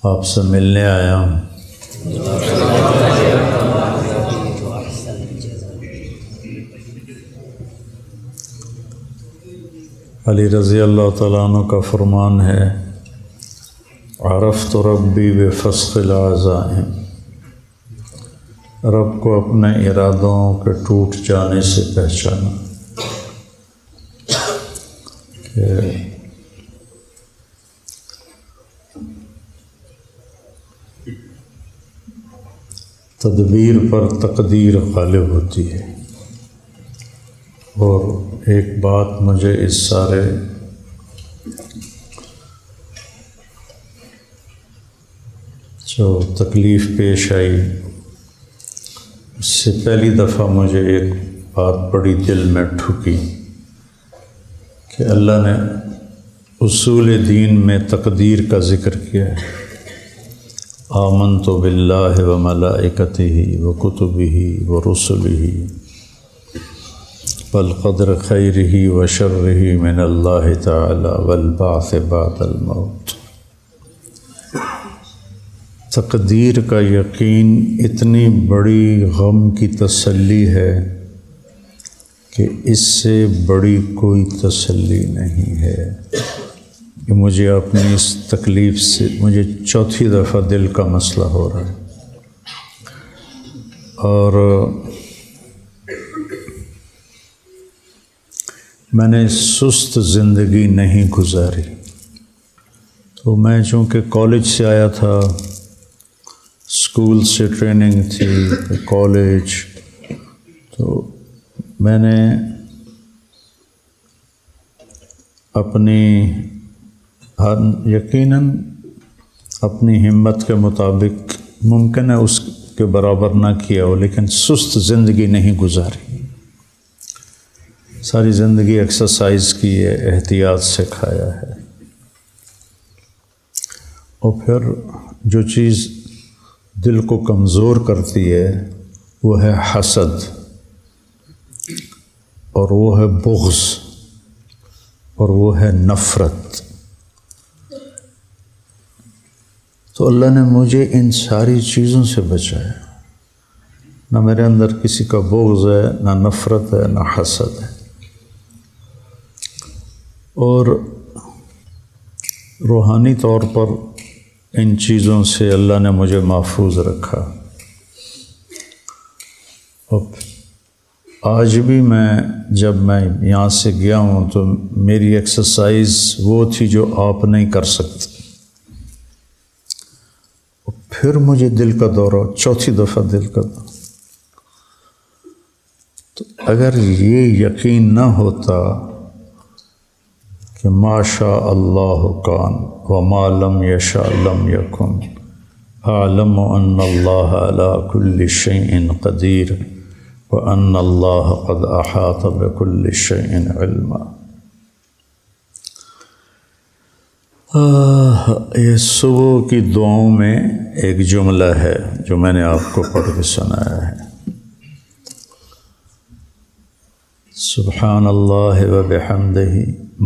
آپ سے ملنے آیا ہوں۔ علی رضی اللہ تعالیٰ عنہ کا فرمان ہے، عرفت ربی بفسخ العزائم، رب کو اپنے ارادوں کے ٹوٹ جانے سے پہچانا کہ تدبیر پر تقدیر غالب ہوتی ہے۔ اور ایک بات مجھے اس سارے جو تکلیف پیش آئی اس سے پہلی دفعہ مجھے ایک بات بڑی دل میں ٹھکی کہ اللہ نے اصول دین میں تقدیر کا ذکر کیا ہے۔ آمنت باللہ وملائکتہ وکتبہ ورسلہ والقدر خیرہ وشرہ من اللہ تعالی والبعث بعد الموت۔ تقدیر کا یقین اتنی بڑی غم کی تسلی ہے کہ اس سے بڑی کوئی تسلی نہیں ہے۔ کہ مجھے اپنی اس تکلیف سے مجھے چوتھی دفعہ دل کا مسئلہ ہو رہا ہے، اور میں نے سست زندگی نہیں گزاری۔ تو میں چونکہ کالج سے آیا تھا، اسکول سے ٹریننگ تھی، کالج، تو میں نے اپنی یقیناً اپنی ہمت کے مطابق ممکن ہے اس کے برابر نہ کیا ہو، لیکن سست زندگی نہیں گزاری۔ ساری زندگی ایکسرسائز کی ہے، احتیاط سے کھایا ہے۔ اور پھر جو چیز دل کو کمزور کرتی ہے وہ ہے حسد، اور وہ ہے بغض، اور وہ ہے نفرت۔ تو اللہ نے مجھے ان ساری چیزوں سے بچایا۔ نہ میرے اندر کسی کا بغض ہے، نہ نفرت ہے، نہ حسد ہے، اور روحانی طور پر ان چیزوں سے اللہ نے مجھے محفوظ رکھا۔ اور آج بھی جب میں یہاں سے گیا ہوں تو میری ایکسرسائز وہ تھی جو آپ نہیں کر سکتے۔ پھر مجھے دل کا دورہ، چوتھی دفعہ دل کا دورہ۔ تو اگر یہ یقین نہ ہوتا کہ ما شاء اللہ کان وما لم یشاء لم یکن، اعلم ان اللہ علی کل شیء قدیر وان اللہ قد احاط بکل شیء علما۔ یہ صبح کی دعاؤں میں ایک جملہ ہے جو میں نے آپ کو پڑھ کے سنایا ہے۔ سبحان اللہ وبحمدہ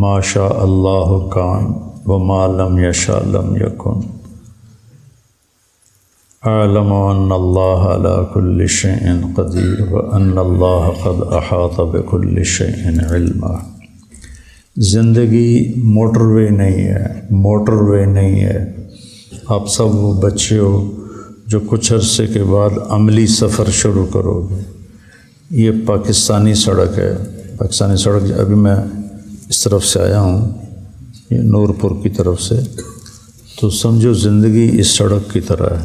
ما شاء اللہ کان وما لم یشاء لم یکن، اعلم ان اللہ علی کل شیء قدیر وان اللہ قد احاط بکل شیء علما۔ زندگی موٹر وے نہیں ہے، موٹر وے نہیں ہے۔ آپ سب وہ بچے ہو جو کچھ عرصے کے بعد عملی سفر شروع کرو گے۔ یہ پاکستانی سڑک ہے، پاکستانی سڑک۔ ابھی میں اس طرف سے آیا ہوں، یہ نورپور کی طرف سے، تو سمجھو زندگی اس سڑک کی طرح ہے،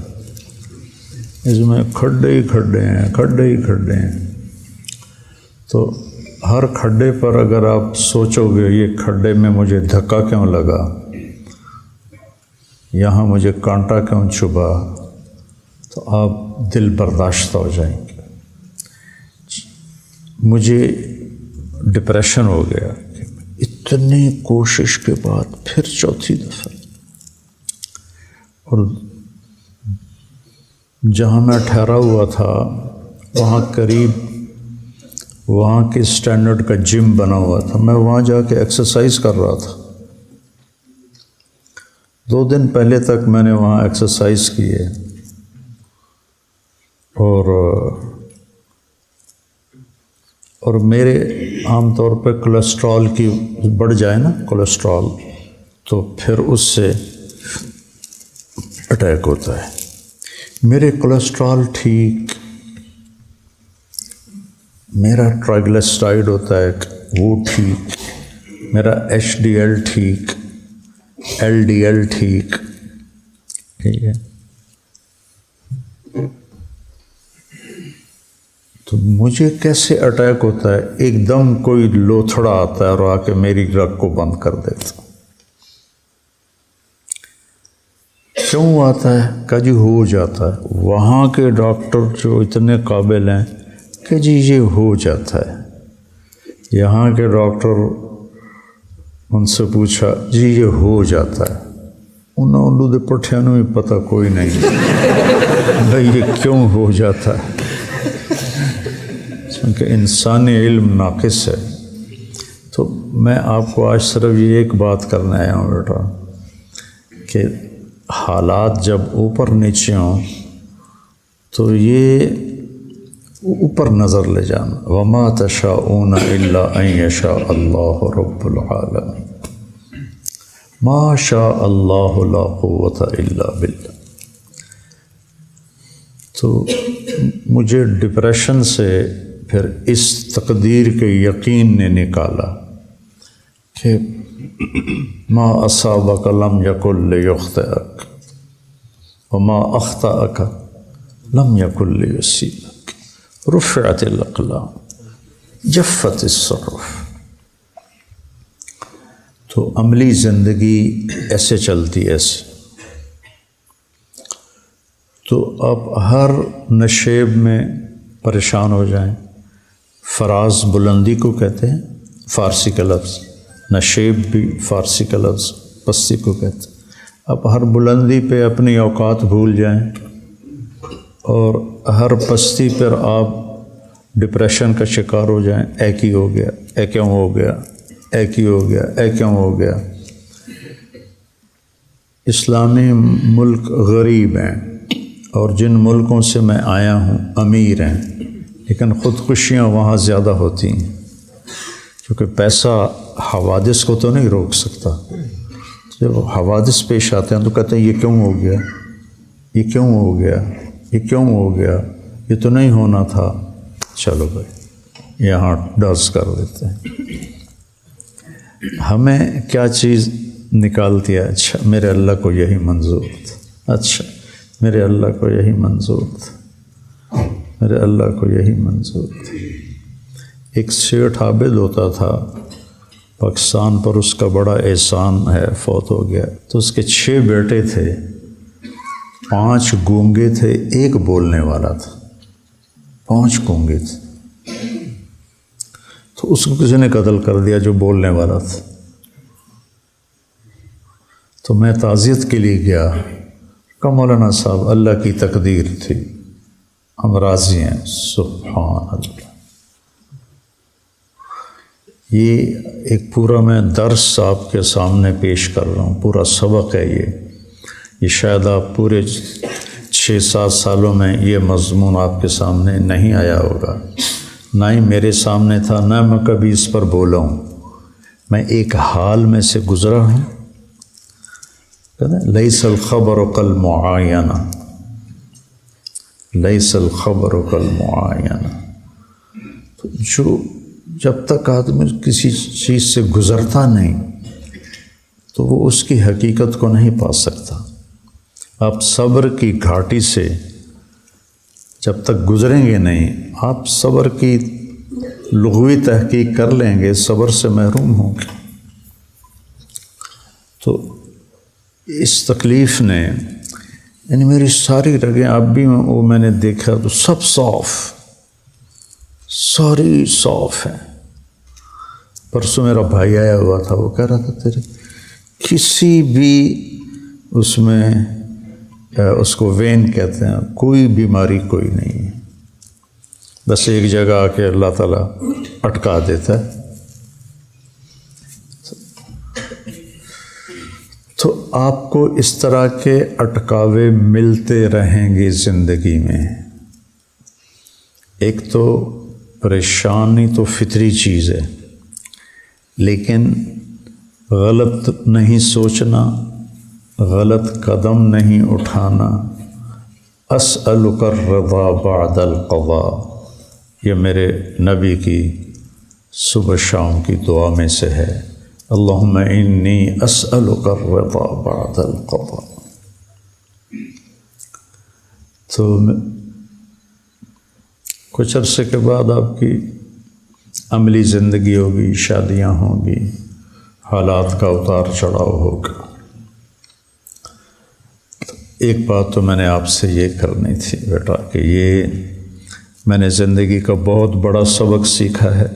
اس میں کھڈے ہی کھڈے ہیں، کھڈے ہی کھڈے ہیں۔ تو ہر کھڈے پر اگر آپ سوچو گے یہ کھڈے میں مجھے دھکا کیوں لگا، یہاں مجھے کانٹا کیوں چبھا، تو آپ دل برداشتہ ہو جائیں گے۔ مجھے ڈپریشن ہو گیا کہ اتنی کوشش کے بعد پھر چوتھی دفعہ، اور جہاں میں ٹھہرا ہوا تھا وہاں قریب وہاں کے اسٹینڈرڈ کا جم بنا ہوا تھا، میں وہاں جا کے ایکسرسائز کر رہا تھا۔ 2 دن پہلے تک میں نے وہاں ایکسرسائز کی ہے، اور میرے عام طور پہ کولیسٹرول کی بڑھ جائے نا کولیسٹرول، تو پھر اس سے اٹیک ہوتا ہے۔ میرے کولیسٹرول ٹھیک، میرا ٹرائیگلیسرائڈ ہوتا ہے وہ ٹھیک، میرا HDL ٹھیک، LDL ٹھیک ہے، تو مجھے کیسے اٹیک ہوتا ہے؟ ایک دم کوئی لوتھڑا آتا ہے اور آ کے میری رگ کو بند کر دیتا۔ کیوں آتا ہے؟ کہ جی ہو جاتا ہے۔ وہاں کے ڈاکٹر جو اتنے قابل ہیں کہ جی یہ ہو جاتا ہے، یہاں کے ڈاکٹر ان سے پوچھا جی یہ ہو جاتا ہے، انہوں دے پٹھیاں نوں بھی پتہ کوئی نہیں بھائی یہ کیوں ہو جاتا ہے، کیونکہ انسانی علم ناقص ہے۔ تو میں آپ کو آج صرف یہ ایک بات کرنے آیا ہوں بیٹا کہ حالات جب اوپر نیچے ہوں تو یہ اوپر نظر لے جانا، وما تشاءون الا ان یشاء اللہ رب العالمین، ما شاء اللہ لا قوة الا باللہ۔ تو مجھے ڈپریشن سے پھر اس تقدیر کے یقین نے نکالا کہ ما اصابک لم یکن لیخطئک وما اخطأک لم یکن لیصیبک، رفعت الاقلام جفت الصحف۔ تو عملی زندگی ایسے چلتی ایسے۔ تو آپ ہر نشیب میں پریشان ہو جائیں، فراز بلندی کو کہتے ہیں فارسی کا لفظ، نشیب بھی فارسی کا لفظ پستی کو کہتے ہیں۔ آپ ہر بلندی پہ اپنی اوقات بھول جائیں اور ہر پستی پر آپ ڈپریشن کا شکار ہو جائیں، اے کی ہو گیا، اے کیوں ہو گیا، اے کی ہو گیا، اے کیوں ہو گیا۔ اسلامی ملک غریب ہیں اور جن ملکوں سے میں آیا ہوں امیر ہیں، لیکن خودکشیاں وہاں زیادہ ہوتی ہیں، کیونکہ پیسہ حوادث کو تو نہیں روک سکتا۔ جب حوادث پیش آتے ہیں تو کہتے ہیں یہ کیوں ہو گیا، یہ کیوں ہو گیا، یہ کیوں ہو گیا، یہ تو نہیں ہونا تھا، چلو بھائی یہاں ڈز کر دیتے ہیں۔ ہمیں کیا چیز نکالتی ہے؟ اچھا میرے اللہ کو یہی منظور تھا، اچھا میرے اللہ کو یہی منظور تھا، میرے اللہ کو یہی منظور تھا۔ ایک سیٹھ عابد ہوتا تھا پاکستان پر، اس کا بڑا احسان ہے، فوت ہو گیا۔ تو اس کے 6 بیٹے تھے، 5 گونگے تھے، 1 بولنے والا تھا، 5 گونگے تھے۔ تو اس کو کسی نے قتل کر دیا جو بولنے والا تھا۔ تو میں تعزیت کے لیے گیا، کہا مولانا صاحب اللہ کی تقدیر تھی، ہم راضی ہیں۔ سبحان اللہ۔ یہ ایک پورا میں درس آپ کے سامنے پیش کر رہا ہوں، پورا سبق ہے یہ شاید آپ پورے 6-7 سالوں میں یہ مضمون آپ کے سامنے نہیں آیا ہوگا، نہ ہی میرے سامنے تھا، نہ میں کبھی اس پر بولا ہوں۔ میں ایک حال میں سے گزرا ہوں، لیس الخبر کالمعاینہ، لیس الخبر کالمعاینہ۔ جو جب تک آدمی کسی چیز سے گزرتا نہیں تو وہ اس کی حقیقت کو نہیں پا سکتا۔ آپ صبر کی گھاٹی سے جب تک گزریں گے نہیں، آپ صبر کی لغوی تحقیق کر لیں گے، صبر سے محروم ہوں گے۔ تو اس تکلیف نے یعنی میری ساری رگیں اب بھی وہ میں نے دیکھا تو سب صاف، ساری صاف ہیں۔ پرسوں میرا بھائی آیا ہوا تھا، وہ کہہ رہا تھا تیرے کسی بھی اس میں اس کو وین کہتے ہیں، کوئی بیماری کوئی نہیں ہے، بس ایک جگہ آ کے اللہ تعالیٰ اٹکا دیتا ہے۔ تو آپ کو اس طرح کے اٹکاوے ملتے رہیں گے زندگی میں۔ ایک تو پریشانی تو فطری چیز ہے، لیکن غلط نہیں سوچنا، غلط قدم نہیں اٹھانا۔ اسألک الرضا بعد القضاء، یہ میرے نبی کی صبح شام کی دعا میں سے ہے، اللہم انی اسألک الرضا بعد القضاء۔ تو کچھ عرصے کے بعد آپ کی عملی زندگی ہوگی، شادیاں ہوں گی، حالات کا اتار چڑھاؤ ہوگا۔ ایک بات تو میں نے آپ سے یہ کرنی تھی بیٹا کہ یہ میں نے زندگی کا بہت بڑا سبق سیکھا ہے۔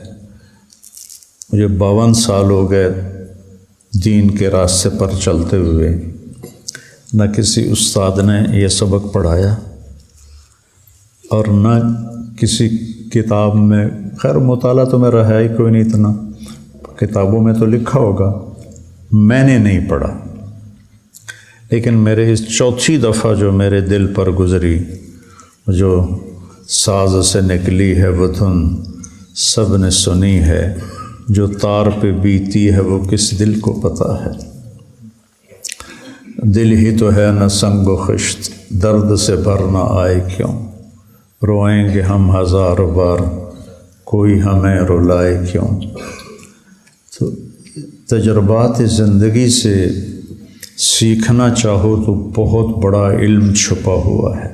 مجھے 52 سال ہو گئے دین کے راستے پر چلتے ہوئے، نہ کسی استاد نے یہ سبق پڑھایا اور نہ کسی کتاب میں، خیر مطالعہ تو میرا ہے ہی کوئی نہیں اتنا، کتابوں میں تو لکھا ہوگا، میں نے نہیں پڑھا۔ لیکن میرے اس چوتھی دفعہ جو میرے دل پر گزری، جو ساز سے نکلی ہے وہ دھن سب نے سنی ہے، جو تار پہ بیتی ہے وہ کس دل کو پتہ ہے۔ دل ہی تو ہے نہ سنگ و خشت، درد سے بھر نہ آئے کیوں، روئیں گے ہم ہزار بار، کوئی ہمیں رلائے کیوں۔ تو تجربات زندگی سے سیکھنا چاہو تو بہت بڑا علم چھپا ہوا ہے۔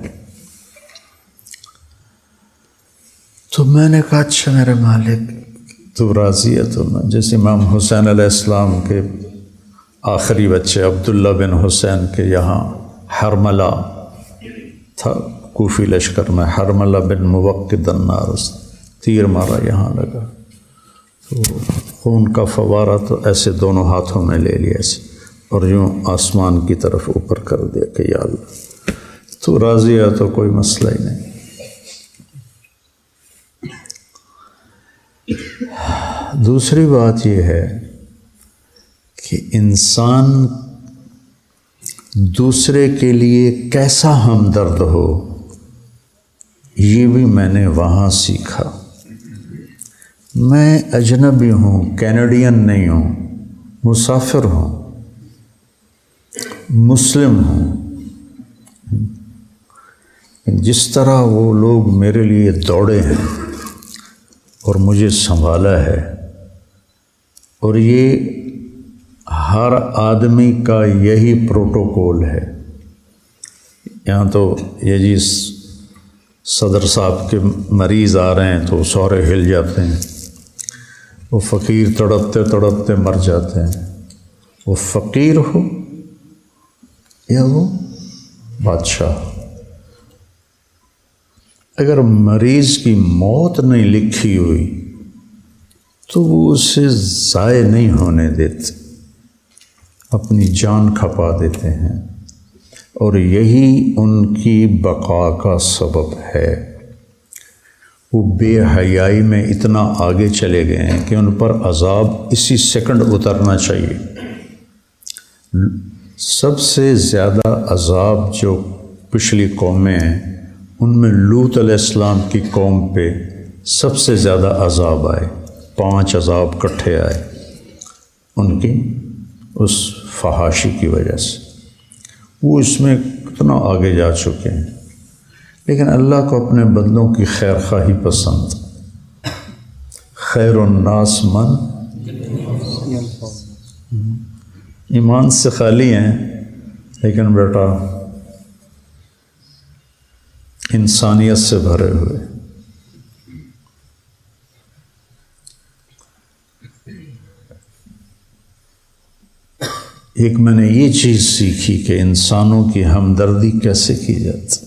تو میں نے کہا اچھا میرے مالک تو راضی ہے تو میں، جیسے امام حسین علیہ السلام کے آخری بچے عبداللہ بن حسین کے یہاں حرملہ تھا، کوفی لشکر میں، حرملہ بن موقد النار، تیر مارا یہاں لگا، تو خون کا فوارہ تو ایسے دونوں ہاتھوں میں لے لیا ایسے اور یوں آسمان کی طرف اوپر کر دیا کہ یا اللہ تو راضی ہے تو کوئی مسئلہ ہی نہیں۔ دوسری بات یہ ہے کہ انسان دوسرے کے لیے کیسا ہمدرد ہو، یہ بھی میں نے وہاں سیکھا۔ میں اجنبی ہوں، کینیڈین نہیں ہوں، مسافر ہوں، مسلم ہوں، جس طرح وہ لوگ میرے لیے دوڑے ہیں اور مجھے سنبھالا ہے، اور یہ ہر آدمی کا یہی پروٹوکول ہے۔ یہاں تو یہ جی صدر صاحب کے مریض آ رہے ہیں تو سارے ہل جاتے ہیں، وہ فقیر تڑپتے تڑپتے مر جاتے ہیں، وہ فقیر ہو یا وہ بادشاہ۔ اگر مریض کی موت نہیں لکھی ہوئی تو وہ اسے ضائع نہیں ہونے دیتے، اپنی جان کھپا دیتے ہیں، اور یہی ان کی بقا کا سبب ہے۔ وہ بے حیائی میں اتنا آگے چلے گئے ہیں کہ ان پر عذاب اسی سیکنڈ اترنا چاہیے۔ سب سے زیادہ عذاب جو پچھلی قومیں ہیں ان میں لوط علیہ السلام کی قوم پہ سب سے زیادہ عذاب آئے، 5 عذاب کٹھے آئے ان کی اس فحاشی کی وجہ سے۔ وہ اس میں کتنا آگے جا چکے ہیں، لیکن اللہ کو اپنے بندوں کی خیر خواہی پسند۔ خیر الناس من ایمان سے خالی ہیں، لیکن بیٹا انسانیت سے بھرے ہوئے۔ ایک میں نے یہ چیز سیکھی کہ انسانوں کی ہمدردی کیسے کی جاتی۔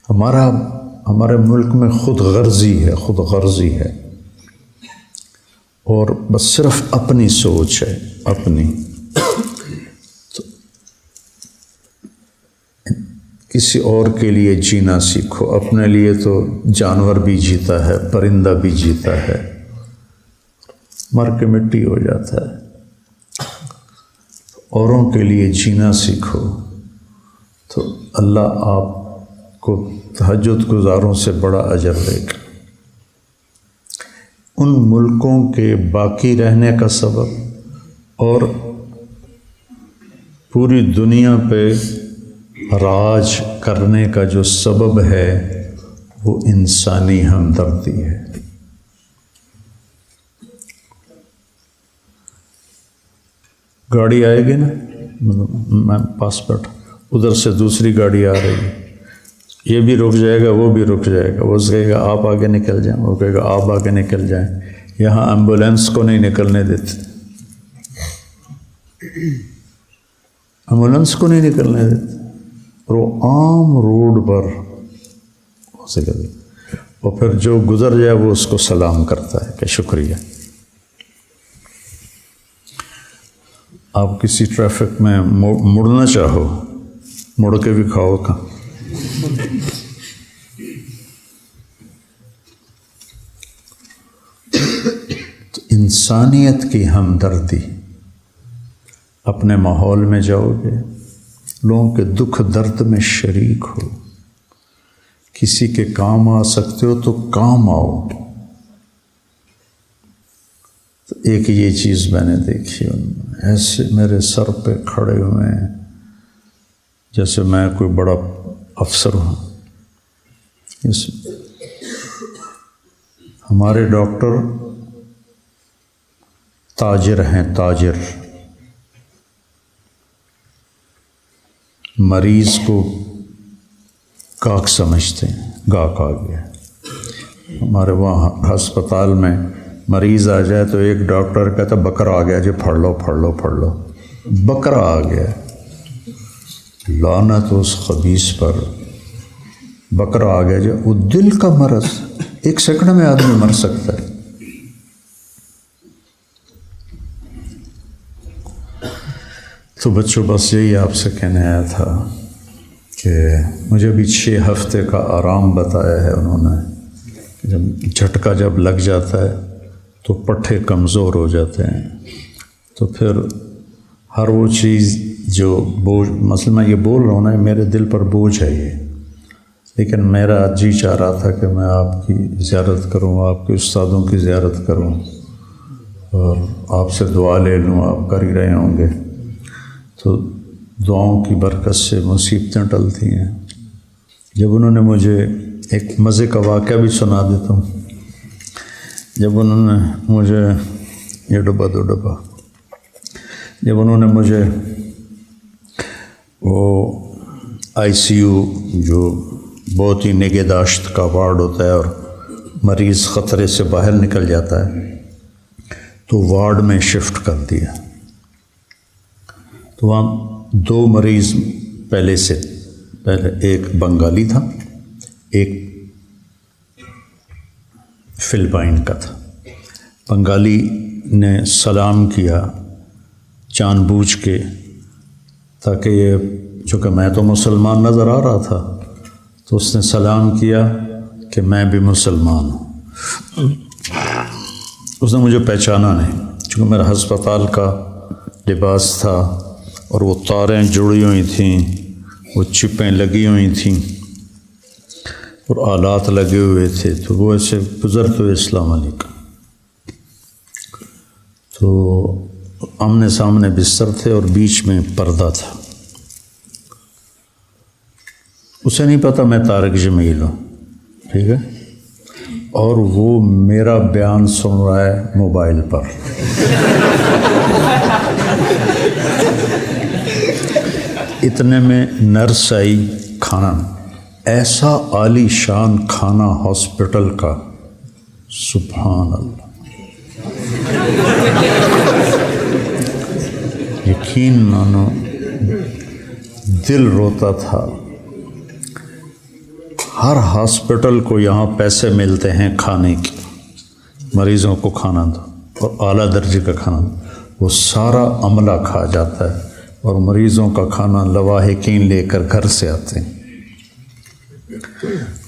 ہمارے ملک میں خود غرضی ہے اور بس صرف اپنی سوچ ہے، اپنی۔ تو کسی اور کے لیے جینا سیکھو، اپنے لیے تو جانور بھی جیتا ہے، پرندہ بھی جیتا ہے، مر کے مٹی ہو جاتا ہے۔ اوروں کے لیے جینا سیکھو تو اللہ آپ کو تہجد گزاروں سے بڑا اجر دے گا۔ ان ملکوں کے باقی رہنے کا سبب اور پوری دنیا پہ راج کرنے کا جو سبب ہے وہ انسانی ہمدردی ہے۔ گاڑی آئے گی نا، میں پاس بیٹھا، ادھر سے دوسری گاڑی آ رہی ہے، یہ بھی رک جائے گا، وہ بھی رک جائے گا، وہ کہے گا آپ آگے نکل جائیں، وہ کہے گا آپ آگے نکل جائیں۔ یہاں ایمبولینس کو نہیں نکلنے دیتے، ایمبولینس کو نہیں نکلنے دیتے، اور وہ عام روڈ پر اور پھر جو گزر جائے وہ اس کو سلام کرتا ہے کہ شکریہ۔ آپ کسی ٹریفک میں مڑنا چاہو، مڑ کے بھی کھاؤ کا۔ تو انسانیت کی ہمدردی، اپنے ماحول میں جاؤ گے، لوگوں کے دکھ درد میں شریک ہو، کسی کے کام آ سکتے ہو تو کام آؤ۔ تو ایک یہ چیز میں نے دیکھی، ایسے میرے سر پہ کھڑے ہوئے ہیں جیسے میں کوئی بڑا افسر ہوں۔ ہمارے ڈاکٹر تاجر ہیں، تاجر، مریض کو گاہک سمجھتے ہیں، گاہک آ گیا۔ ہمارے وہاں ہسپتال میں مریض آ جائے تو ایک ڈاکٹر کہتا بکرا آ گیا جی، پڑھ لو پڑھ لو پڑھ لو، بکرا آ گیا۔ لعنت اس خبیث پر، بکرا آ گیا جی۔ وہ دل کا مرض، ایک سیکنڈ میں آدمی مر سکتا ہے۔ تو بچوں بس یہی آپ سے کہنے آیا تھا کہ مجھے بھی 6 ہفتے کا آرام بتایا ہے انہوں نے۔ جھٹکا جب لگ جاتا ہے تو پٹھے کمزور ہو جاتے ہیں، تو پھر ہر وہ چیز جو بوجھ، مثلا میں یہ بول رہا ہوں نا، میرے دل پر بوجھ ہے یہ، لیکن میرا جی چاہ رہا تھا کہ میں آپ کی زیارت کروں، آپ کے استادوں کی زیارت کروں اور آپ سے دعا لے لوں، آپ کر ہی رہے ہوں گے۔ تو دعاؤں کی برکت سے مصیبتیں ٹلتی ہیں۔ جب انہوں نے مجھے ایک مزے کا واقعہ بھی سنا دیتا ہوں، جب انہوں نے مجھے یہ ڈبہ دو ڈبہ، جب انہوں نے مجھے وہ آئی سی یو جو بہت ہی نگہداشت کا وارڈ ہوتا ہے اور مریض خطرے سے باہر نکل جاتا ہے، تو وارڈ میں شفٹ کر دیا۔ تو وہاں 2 مریض پہلے ایک بنگالی تھا، ایک فلپائن کا تھا۔ بنگالی نے سلام کیا جان بوجھ کے، تاکہ یہ، چونکہ میں تو مسلمان نظر آ رہا تھا، تو اس نے سلام کیا کہ میں بھی مسلمان ہوں۔ اس نے مجھے پہچانا نہیں، چونکہ میرا ہسپتال کا لباس تھا اور وہ تاریں جڑی ہوئی تھیں، وہ چپیں لگی ہوئی تھیں اور آلات لگے ہوئے تھے، تو وہ ایسے گزرتے ہوئے السلام علیکم۔ تو آمنے سامنے بستر تھے اور بیچ میں پردہ تھا۔ اسے نہیں پتا میں طارق جمیل ہوں، ٹھیک ہے، اور وہ میرا بیان سن رہا ہے موبائل پر۔ اتنے میں نرس آئی، کھانا، ایسا عالی شان کھانا ہاسپٹل کا، سبحان اللہ، یقین مانو دل روتا تھا۔ ہر ہاسپٹل کو یہاں پیسے ملتے ہیں کھانے کے، مریضوں کو کھانا دو اور اعلیٰ درجے کا کھانا دو، وہ سارا عملہ کھا جاتا ہے اور مریضوں کا کھانا لواحقین لے کر گھر سے آتے ہیں۔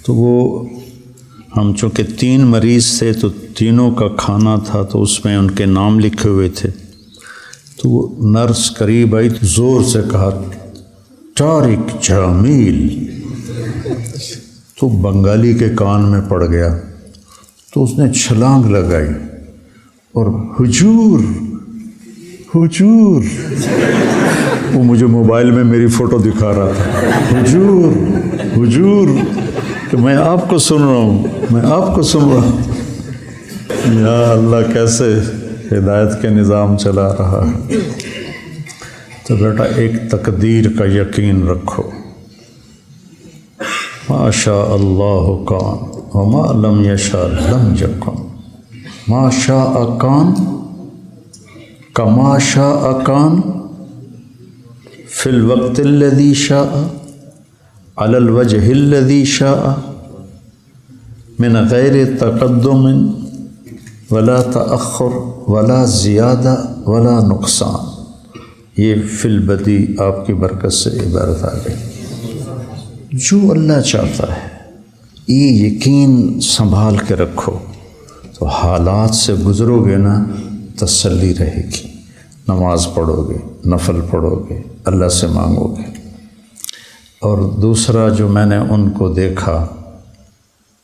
تو وہ ہم چونکہ 3 مریض تھے تو تینوں کا کھانا تھا، تو اس میں ان کے نام لکھے ہوئے تھے، تو تو وہ نرس قریب آئی تو زور سے کہا طارق جمیل، تو بنگالی کے کان میں پڑ گیا، تو اس نے چھلانگ لگائی اور حضور حضور، وہ مجھے موبائل میں میری فوٹو دکھا رہا تھا، حضور حضور، کہ میں آپ کو سن رہا ہوں، میں آپ کو سن رہا ہوں۔ یا اللہ کیسے ہدایت کے نظام چلا رہا ہے۔ تو بیٹا ایک تقدیر کا یقین رکھو، ما شاء اللہ کان وما لم یشاء لم یکن، ما شاء کان کما شاء کان فی الوقت الذی شاء علی الوجہ الذی شاء من غیر تقدم ولا تأخر ولا زیادہ ولا نقصان۔ یہ فی البدی آپ کی برکت سے عبارت آ گئی۔ جو اللہ چاہتا ہے یہ یقین سنبھال کے رکھو تو حالات سے گزرو گے نا، تسلی رہے گی، نماز پڑھو گے، نفل پڑھو گے، اللہ سے مانگو گے۔ اور دوسرا جو میں نے ان کو دیکھا،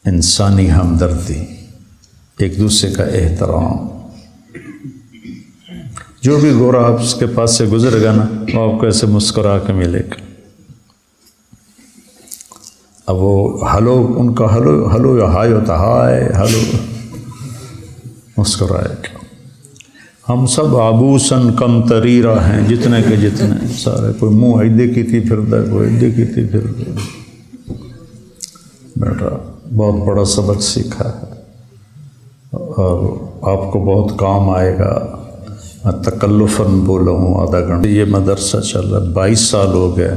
انسانی ہمدردی، ایک دوسرے کا احترام۔ جو بھی گورا آپ اس کے پاس سے گزر گا نا، وہ آپ کو ایسے مسکرا کے ملے گا۔ اب وہ ہلو، ان کا ہلو ہلو یا ہائی ہوتا، ہائے ہلو، مسکرائے گا۔ ہم سب عبوسن کم تریرہ ہیں، جتنے کے جتنے سارے، کوئی منہ ایدے کی تھی پھردا ہے، کوئی ایدے کی تھی پھردا ہے۔ بیٹا بہت بڑا سبق سیکھا ہے اور آپ کو بہت کام آئے گا۔ میں تکلفاً بولا ہوں آدھا گھنٹہ، یہ مدرسہ چل رہا ہے، 22 سال ہو گئے،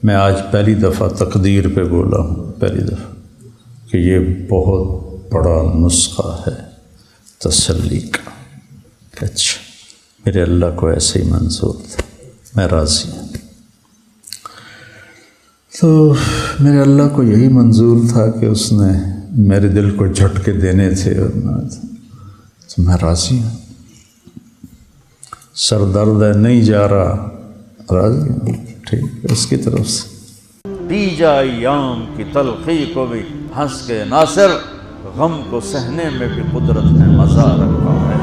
میں آج پہلی دفعہ تقدیر پہ بولا ہوں، پہلی دفعہ، کہ یہ بہت بڑا نسخہ ہے تسلی کا۔ اچھا میرے اللہ کو ایسے ہی منظور تھا، میں راضی ہوں۔ تو میرے اللہ کو یہی منظور تھا کہ اس نے میرے دل کو جھٹکے دینے تھے، اور تو میں راضی ہوں۔ سر درد ہے، نہیں جا رہا، راضی ہوں، ٹھیک ہے، اس کی طرف سے دی جا ایام کی تلخی کو بھی ہنس کے ناصر، غم کو سہنے میں بھی قدرت نے مزہ رکھا ہے۔